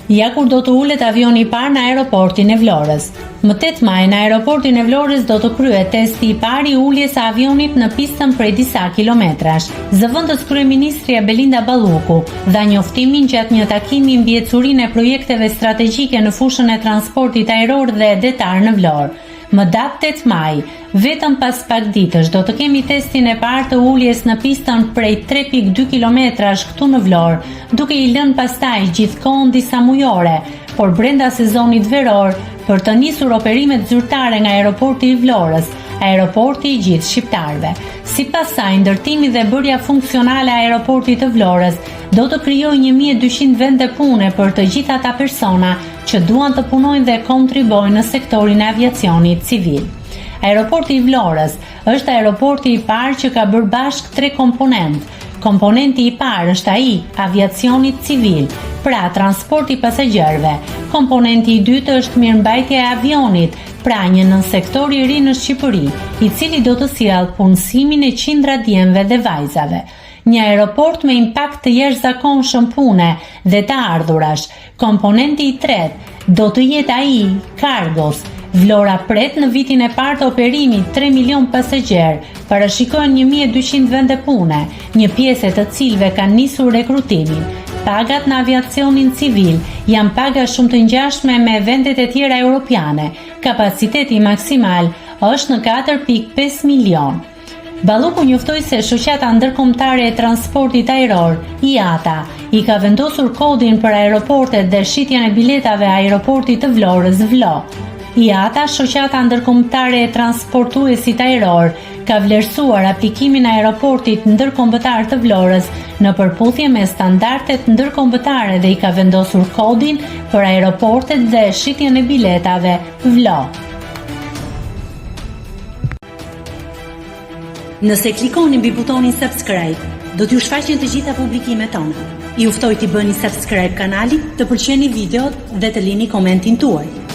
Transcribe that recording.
ja kur do të ulet avioni i parë në aeroportin e Vlorës. Më 8 maj në aeroportin e Vlorës do të kryhet testi i parë i uljes së avionit në pistën prej disa kilometrash. Zëvendës kryeministria Belinda Balluku dha njoftimin gjatë një takimi mbi ecurinë e projekteve strategjike në fushën e transportit ajror dhe detar në Vlorë. Më datë 8 maj, vetëm pas pak ditësh do të kemi testin e parë të uljes në pistën prej 3.2 kilometrash këtu në Vlorë, duke i lënë pastaj gjithkohën disa mujore, por brenda sezonit veror për të nisur operimet zyrtare nga aeroporti i Vlorës, aeroporti i gjithë shqiptarëve. Sipas saj, ndërtimi dhe bërja funksionale e aeroportit të Vlorës do të krijojë 1200 vende pune për të gjithë ata persona që duan të punojnë dhe kontribojnë në sektorin e aviacionit civil. Aeroporti i Vlorës është aeroporti i parë që ka bërë bashkë 3 komponentë. Komponenti i parë është ai aviacionit civil, pra transporti pasagjerëve. Komponenti i dytë është mirëmbajtja e avionit, pra një nën-sektor i ri në Shqipëri, i cili do të sjellë punësimin e qindra djemve dhe vajzave. Një aeroport me impakt të jashtëzakonshëm pune dhe të ardhurash. Komponenti i tretë do të jetë ai kargos. Vlora pret në vitin e parë të operimit 3 milion pasagjerë, parashikohen 1200 vende pune, një pjesë të cilëve kanë nisur rekrutimin. Pagat në aviacionin civil janë paga shumë të ngjashme me vendet e tjera europiane. Kapaciteti maksimal është në 4.5 milion. Balluku njoftoi se Shoqata Ndërkombëtare e Transportit Ajror, IATA, i ka vendosur kodin për aeroportet dhe shitjen e biletave aeroportit të Vlorës VLO. IATA, Shoqata Ndërkombëtare e Transportuesit Ajror, ka vlerësuar aplikimin e aeroportit ndërkombëtar të Vlorës në përputhje me standardet ndërkombëtare dhe i ka vendosur kodin për aeroportet dhe shitjen e biletave VLO. Nëse klikoni mbi butonin subscribe, do t'ju shfaqen të gjitha publikimet tona. Ju ftoj t'i bëni subscribe kanalit, të pëlqeni videot dhe të lini komentin tuaj.